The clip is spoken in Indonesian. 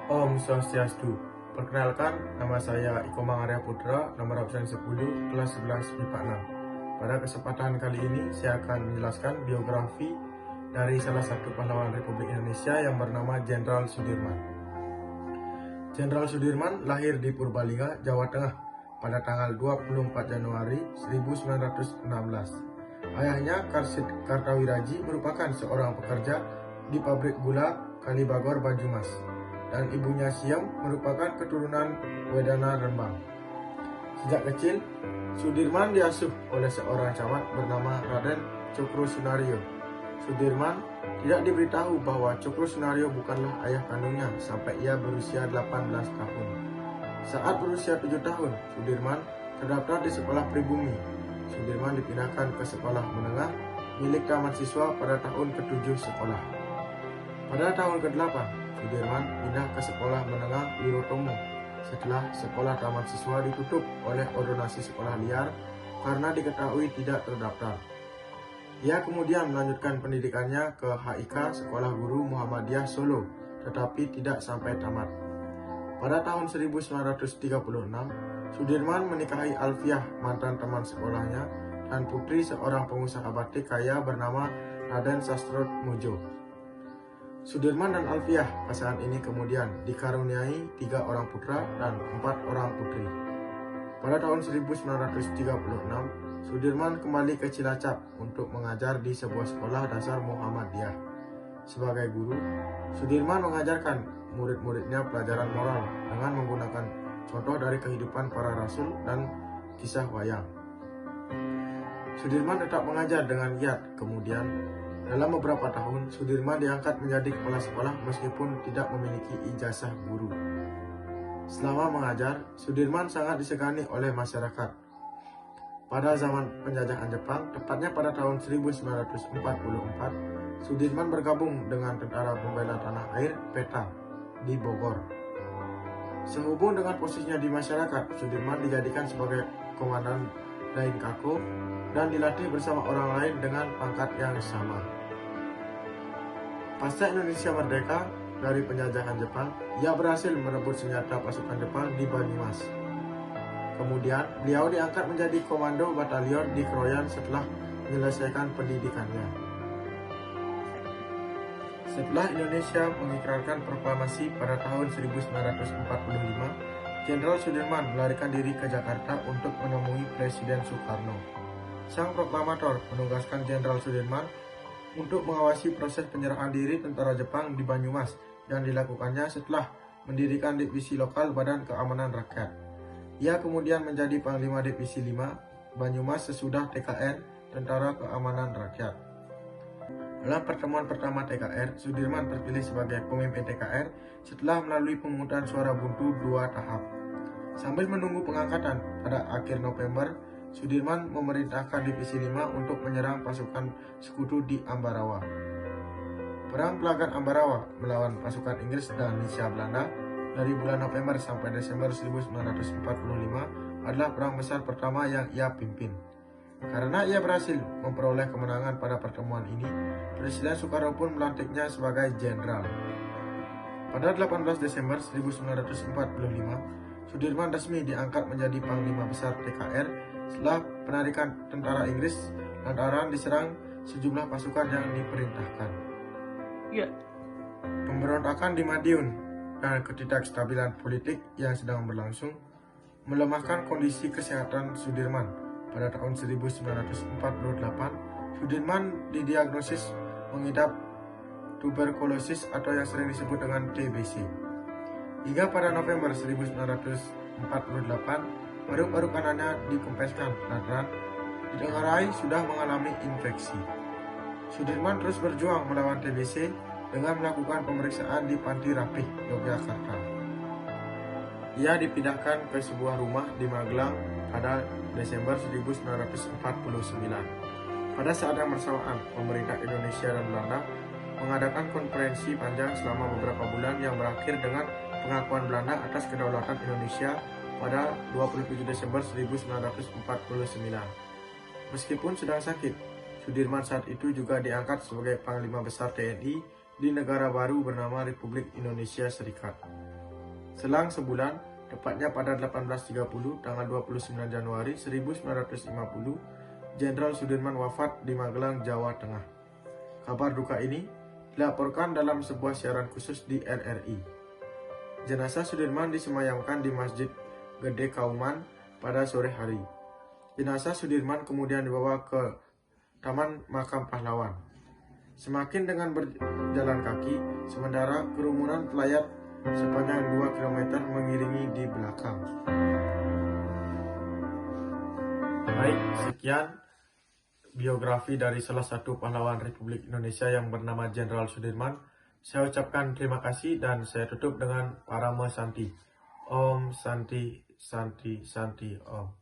Om Swastiastu. Perkenalkan, nama saya Iko Mangarya Putra, nomor absen 10, kelas 11 MIPA 6. Pada kesempatan kali ini, saya akan menjelaskan biografi dari salah satu pahlawan Republik Indonesia yang bernama Jenderal Sudirman. Jenderal Sudirman lahir di Purbalingga, Jawa Tengah pada tanggal 24 Januari 1916. Ayahnya, Karsid Kartawiraji, merupakan seorang pekerja di pabrik gula Kalibagor, Banyumas, dan ibunya Siem merupakan keturunan Wedana Rembang. Sejak kecil, Sudirman diasuh oleh seorang camat bernama Raden Cokro Sunario. Sudirman tidak diberitahu bahwa Cokro Sunario bukanlah ayah kandungnya sampai ia berusia 18 tahun. Saat berusia 7 tahun, Sudirman terdaftar di sekolah pribumi. Sudirman dipindahkan ke sekolah menengah milik taman siswa pada tahun ke-7 sekolah. Pada tahun ke-8, Sudirman pindah ke sekolah menengah Wirotomo setelah sekolah taman siswa ditutup oleh ordonasi sekolah liar karena diketahui tidak terdaftar. Ia kemudian melanjutkan pendidikannya ke HIK Sekolah Guru Muhammadiyah Solo, tetapi tidak sampai tamat. Pada tahun 1936, Sudirman menikahi Alfiah, mantan teman sekolahnya, dan putri seorang pengusaha batik kaya bernama Raden Sastro-Mojo. Sudirman dan Alfiah, pasangan ini kemudian dikaruniai 3 orang putra dan 4 orang putri. Pada tahun 1936, Sudirman kembali ke Cilacap untuk mengajar di sebuah sekolah dasar Muhammadiyah. Sebagai guru, Sudirman mengajarkan murid-muridnya pelajaran moral dengan menggunakan contoh dari kehidupan para rasul dan kisah wayang. Sudirman tetap mengajar dengan giat. Kemudian, dalam beberapa tahun, Sudirman diangkat menjadi kepala sekolah meskipun tidak memiliki ijazah guru. Selama mengajar, Sudirman sangat disegani oleh masyarakat. Pada zaman penjajahan Jepang, tepatnya pada tahun 1944, Sudirman bergabung dengan Tentara Pembela Tanah Air (PETA) di Bogor. Sehubung dengan posisinya di masyarakat, Sudirman dijadikan sebagai komandan Dain-Kako dan dilatih bersama orang lain dengan pangkat yang sama. Pasca Indonesia merdeka dari penjajahan Jepang, ia berhasil merebut senjata pasukan Jepang di Banyumas. Kemudian, beliau diangkat menjadi komando batalion di Kroyan setelah menyelesaikan pendidikannya. Setelah Indonesia mengikrarkan proklamasi pada tahun 1945, Jenderal Sudirman melarikan diri ke Jakarta untuk menemui Presiden Soekarno. Sang proklamator menugaskan Jenderal Sudirman untuk mengawasi proses penyerahan diri tentara Jepang di Banyumas yang dilakukannya setelah mendirikan divisi lokal Badan Keamanan Rakyat. Ia kemudian menjadi Panglima Divisi 5 Banyumas sesudah TKR, Tentara Keamanan Rakyat. Dalam pertemuan pertama TKR, Sudirman terpilih sebagai pemimpin TKR setelah melalui pemungutan suara buntu 2 tahap. Sambil menunggu pengangkatan pada akhir November, Sudirman memerintahkan Divisi 5 untuk menyerang pasukan sekutu di Ambarawa. Perang Pelagan Ambarawa melawan pasukan Inggris dan Hindia Belanda dari bulan November sampai Desember 1945 adalah perang besar pertama yang ia pimpin. Karena ia berhasil memperoleh kemenangan pada pertemuan ini, Presiden Soekarno pun melantiknya sebagai jenderal. Pada 18 Desember 1945, Sudirman resmi diangkat menjadi Panglima Besar TKR setelah penarikan tentara Inggris lantaran diserang sejumlah pasukan yang diperintahkan. Pemberontakan di Madiun dan ketidakstabilan politik yang sedang berlangsung melemahkan kondisi kesehatan Sudirman. Pada tahun 1948, Sudirman didiagnosis mengidap tuberkulosis atau yang sering disebut dengan TBC. Hingga pada November 1948, paru-paru kanannya dikempeskan lantaran ditengarai sudah mengalami infeksi. Sudirman terus berjuang melawan TBC dengan melakukan pemeriksaan di Panti Rapih, Yogyakarta. Ia dipindahkan ke sebuah rumah di Magelang pada Desember 1949. Pada saat yang bersamaan, pemerintah Indonesia dan Belanda mengadakan konferensi panjang selama beberapa bulan yang berakhir dengan pengakuan Belanda atas kedaulatan Indonesia pada 27 Desember 1949. Meskipun sedang sakit, Sudirman saat itu juga diangkat sebagai Panglima Besar TNI di negara baru bernama Republik Indonesia Serikat. Selang sebulan, tepatnya pada 1830 tanggal 29 Januari 1950, Jenderal Sudirman wafat di Magelang, Jawa Tengah. Kabar duka ini dilaporkan dalam sebuah siaran khusus di RRI. Jenazah Sudirman disemayamkan di Masjid Gede Kauman pada sore hari. Jenazah Sudirman kemudian dibawa ke Taman Makam Pahlawan. Semakin dengan berjalan kaki, sementara kerumunan pelayat sepanjang 2 km mengiringi di belakang. Baik, sekian biografi dari salah satu pahlawan Republik Indonesia yang bernama Jenderal Sudirman. Saya ucapkan terima kasih dan saya tutup dengan Parama Santi. Om Santi Santi Santi Om.